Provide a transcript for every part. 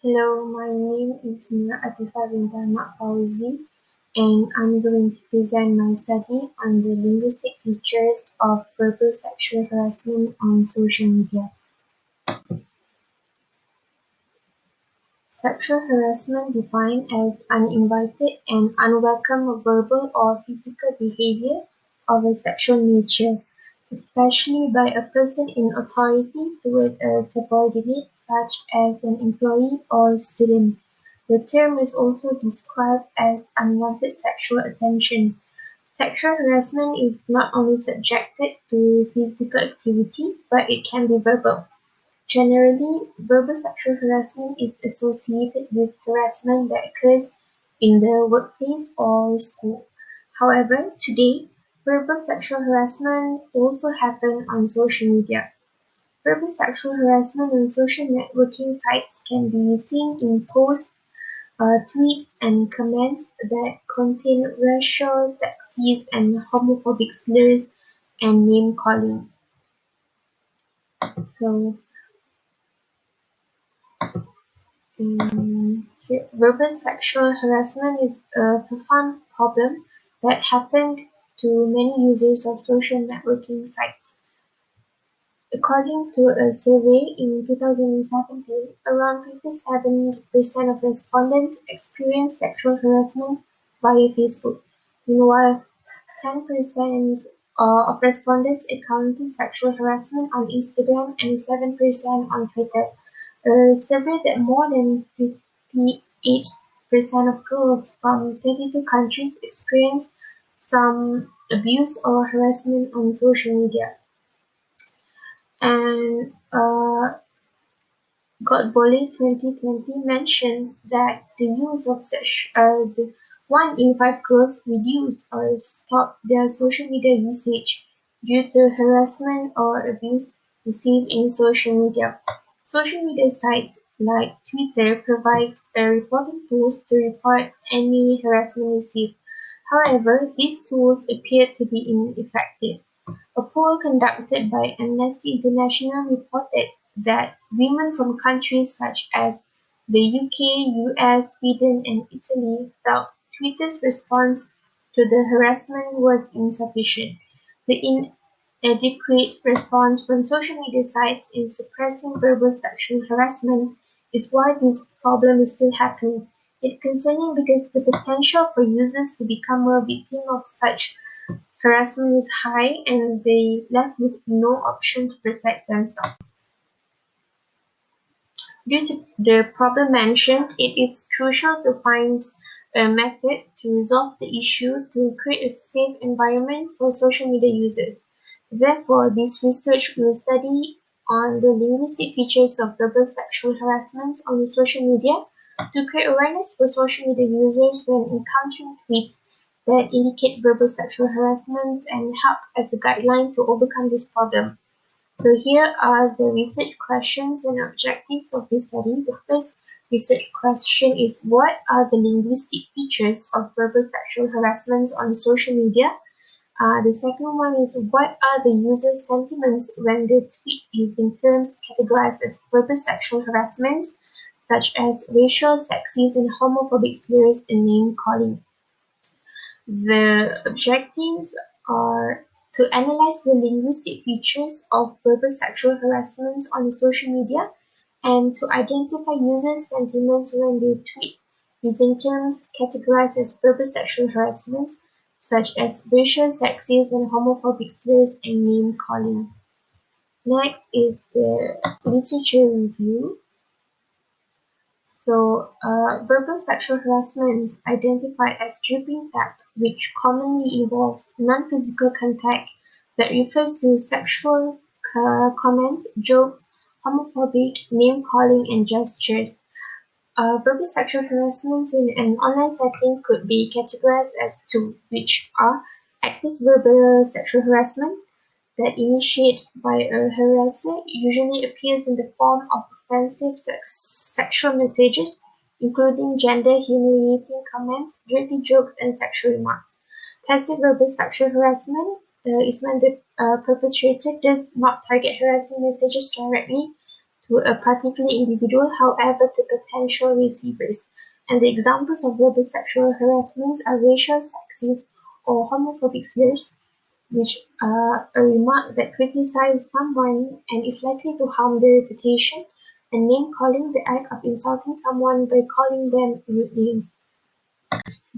Hello, my name is Atifah Binti Ahmad Fauzi, and I'm going to present my study on the linguistic features of verbal sexual harassment on social media. Sexual harassment defined as uninvited and unwelcome verbal or physical behavior of a sexual nature, especially by a person in authority toward a subordinate such as an employee or student. The term is also described as unwanted sexual attention. Sexual harassment is not only subjected to physical activity, but it can be verbal. Generally, verbal sexual harassment is associated with harassment that occurs in the workplace or school. However, today, verbal sexual harassment also happens on social media. Verbal sexual harassment on social networking sites can be seen in posts, tweets, and comments that contain racial, sexist, and homophobic slurs and name calling. So, verbal sexual harassment is a profound problem that happened to many users of social networking sites. According to a survey in 2017, around 57% of respondents experienced sexual harassment via Facebook. Meanwhile, 10% of respondents encountered sexual harassment on Instagram and 7% on Twitter. A survey that more than 58% of girls from 32 countries experienced some abuse or harassment on social media. And Godbole 2020 mentioned that the use of the 1 in 5 girls reduce or stop their social media usage due to harassment or abuse received in social media. Social media sites like Twitter provide a reporting tools to report any harassment received. However, these tools appear to be ineffective. A poll conducted by Amnesty International reported that women from countries such as the UK, US, Sweden, and Italy felt Twitter's response to the harassment was insufficient. The inadequate response from social media sites in suppressing verbal sexual harassment is why this problem is still happening. It's concerning because the potential for users to become a victim of such harassment is high and they left with no option to protect themselves. Due to the problem mentioned, it is crucial to find a method to resolve the issue to create a safe environment for social media users. Therefore, this research will study on the linguistic features of verbal sexual harassment on social media to create awareness for social media users when encountering tweets that indicate verbal sexual harassment and help as a guideline to overcome this problem. So here are the research questions and objectives of this study. The first research question is, what are the linguistic features of verbal sexual harassment on social media? The second one is, what are the user's sentiments when they tweet using terms categorized as verbal sexual harassment, such as racial, sexist, and homophobic slurs and name calling? The objectives are to analyze the linguistic features of verbal sexual harassment on social media and to identify users' sentiments when they tweet using terms categorized as verbal sexual harassment, such as racial, sexist, and homophobic slurs and name calling. Next is the literature review. So, verbal sexual harassment is identified as dripping fact, which commonly involves non-physical contact that refers to sexual comments, jokes, homophobic, name-calling, and gestures. Verbal sexual harassment in an online setting could be categorized as two, which are active verbal sexual harassment that initiated by a harasser usually appears in the form of offensive sexual messages, including gender-humiliating comments, dirty jokes, and sexual remarks. Passive verbal sexual harassment is when the perpetrator does not target harassing messages directly to a particular individual, however, to potential receivers. And the examples of verbal sexual harassments are racial, sexist, or homophobic slurs, which are a remark that criticizes someone and is likely to harm their reputation, and name-calling, the act of insulting someone by calling them rude names.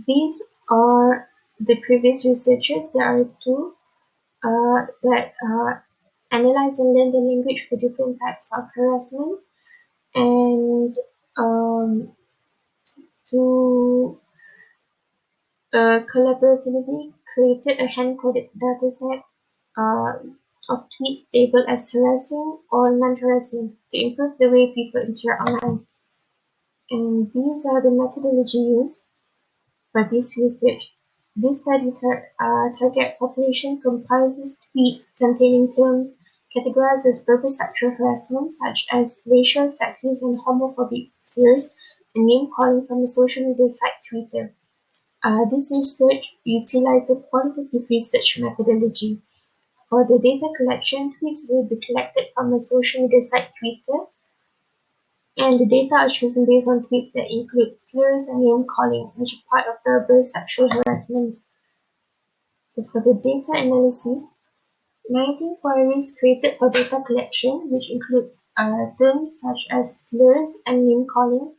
These are the previous researchers. There are two that analyze and learn the language for different types of harassment, and to collaboratively created a hand-coded dataset uh, of tweets labeled as harassing or non-harassing to improve the way people interact online. And these are the methodology used for this research. This study target population comprises tweets containing terms categorized as verbal sexual harassment, such as racial, sexist, and homophobic slurs, and name-calling from the social media site Twitter. This research utilized a qualitative research methodology. For the data collection, tweets will be collected from the social media site Twitter, and the data are chosen based on tweets that include slurs and name-calling, which are part of verbal sexual harassment. So for the data analysis, 19 queries created for data collection, which includes terms such as slurs and name-calling.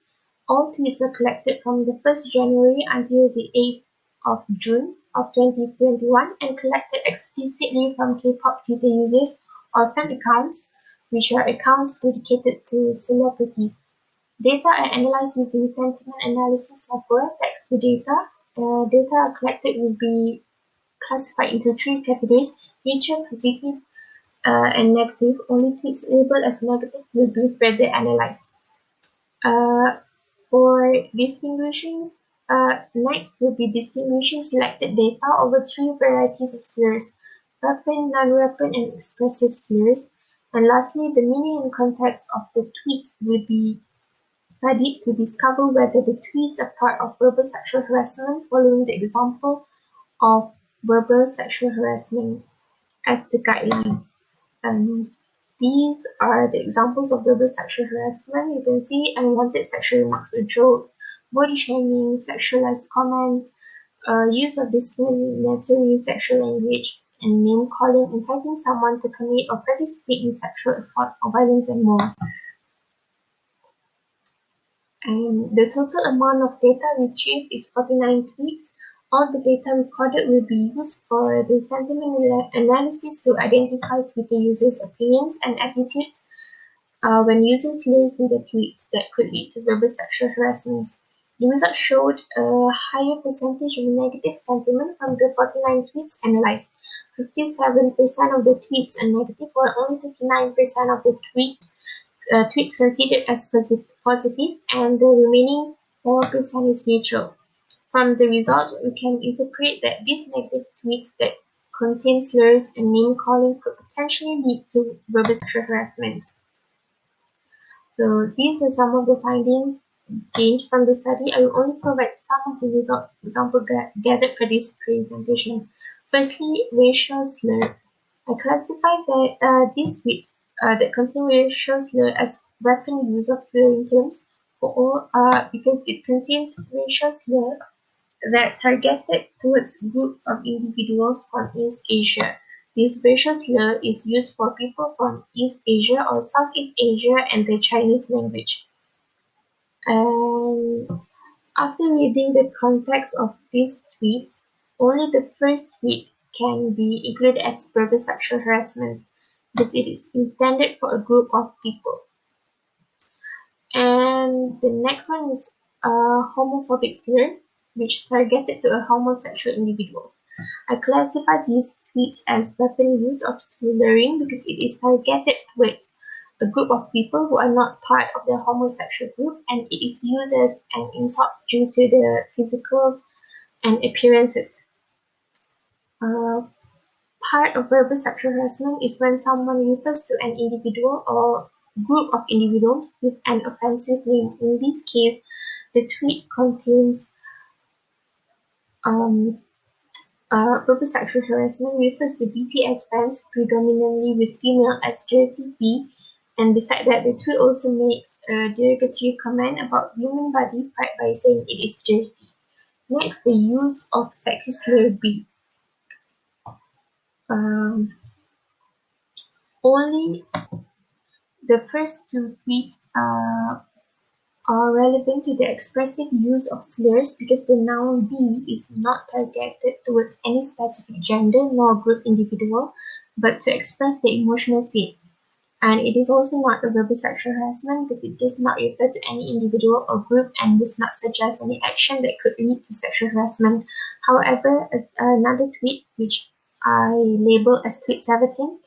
All tweets are collected from the 1st January until the 8th of June of 2021 and collected explicitly from K-pop Twitter users or fan accounts, which are accounts dedicated to celebrities. Data are analyzed using sentiment analysis software, text-to-data. Data collected will be classified into three categories: neutral, positive, and negative. Only tweets labeled as negative will be further analyzed. Uh, for distinguishing, next will be distinguishing selected data over three varieties of slurs: weapon, non-weapon, and expressive slurs. And lastly, the meaning and context of the tweets will be studied to discover whether the tweets are part of verbal sexual harassment, following the example of verbal sexual harassment as the guideline. Um, these are the examples of verbal sexual harassment. You can see unwanted sexual remarks or jokes, body shaming, sexualized comments, use of discriminatory sexual language, and name calling, inciting someone to commit or participate in sexual assault or violence, and more. And the total amount of data retrieved is 49 tweets. All the data recorded will be used for the sentiment analysis to identify Twitter users' opinions and attitudes when users listen to tweets that could lead to verbal sexual harassment. The results showed a higher percentage of negative sentiment from the 49 tweets analyzed. 57% of the tweets are negative, while only 59% of the tweets considered as positive, and the remaining 4% is neutral. From the results, we can interpret that these negative tweets that contain slurs and name-calling could potentially lead to verbal sexual harassment. So these are some of the findings gained from the study. I will only provide some of the results gathered for this presentation. Firstly, racial slur. I classified that these tweets that contain racial slur as weapon use of slurring terms for all because it contains racial slur that targeted towards groups of individuals from East Asia. This racial slur is used for people from East Asia or Southeast Asia and the Chinese language. And after reading the context of these tweets, only the first tweet can be included as verbal sexual harassment because it is intended for a group of people. And the next one is homophobic slur, which targeted to a homosexual individuals. I classify these tweets as weapon use of slurring because it is targeted toward a group of people who are not part of the homosexual group, and it is used as an insult due to the physicals and appearances. Part of verbal sexual harassment is when someone refers to an individual or group of individuals with an offensive name. In this case, the tweet contains verbal sexual harassment refers to BTS fans, predominantly with female as dirty B, And beside that, the tweet also makes a derogatory comment about human body part by saying it is dirty. Next, the use of sexist slur B. Um, Only the first two tweets are relevant to the expressive use of slurs because the noun "be" is not targeted towards any specific gender nor group individual, but to express the emotional state. And it is also not a verbal sexual harassment because it does not refer to any individual or group and does not suggest any action that could lead to sexual harassment. However, another tweet, which I label as tweet 17,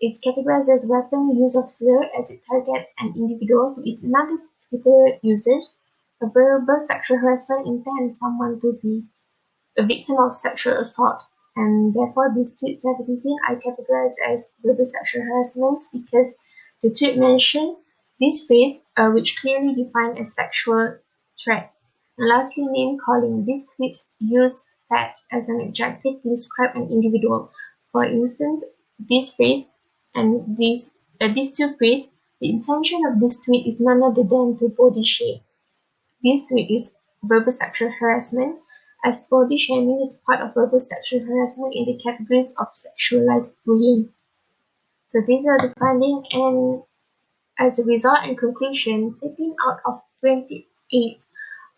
is categorized as weapon use of slur as it targets an individual who is another Twitter users. A verbal sexual harassment intends someone to be a victim of sexual assault, and therefore this tweet 17 I categorize as verbal sexual harassment because the tweet mentioned this phrase, which clearly defined as sexual threat. And lastly, name calling. This tweet used fat as an adjective to describe an individual. For instance, this phrase and these two phrases, the intention of this tweet is none other than to body shame. This tweet is verbal sexual harassment, as body shaming is part of verbal sexual harassment in the categories of sexualized bullying. So these are the findings, and as a result and conclusion, 13 out of 28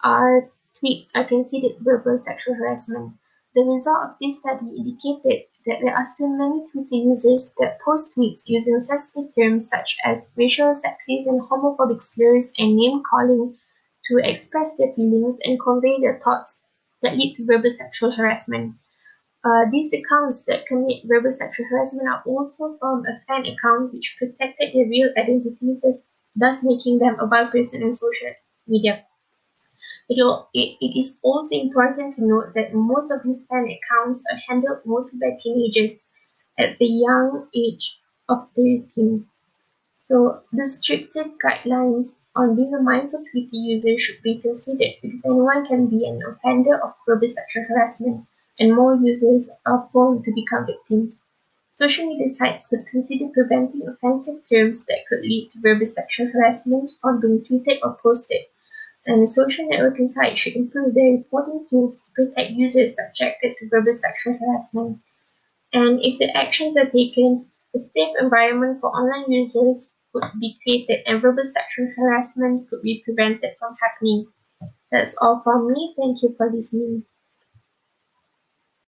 are tweets are considered verbal sexual harassment. The result of this study indicated that there are still many Twitter users that post tweets using sensitive terms such as racial, sexist, and homophobic slurs and name calling to express their feelings and convey their thoughts that lead to verbal sexual harassment. These accounts that commit verbal sexual harassment are also from a fan account which protected their real identity, thus making them a vile person on social media. It is also important to note that most of these fan accounts are handled mostly by teenagers at the young age of 13. So the stricter guidelines on being a mindful Twitter user should be considered because anyone can be an offender of verbal sexual harassment and more users are prone to become victims. Social media sites could consider preventing offensive terms that could lead to verbal sexual harassment from being tweeted or posted, and the social networking sites should improve their reporting tools to protect users subjected to verbal sexual harassment. And if the actions are taken, a safe environment for online users could be created and verbal sexual harassment could be prevented from happening. That's all from me. Thank you for listening.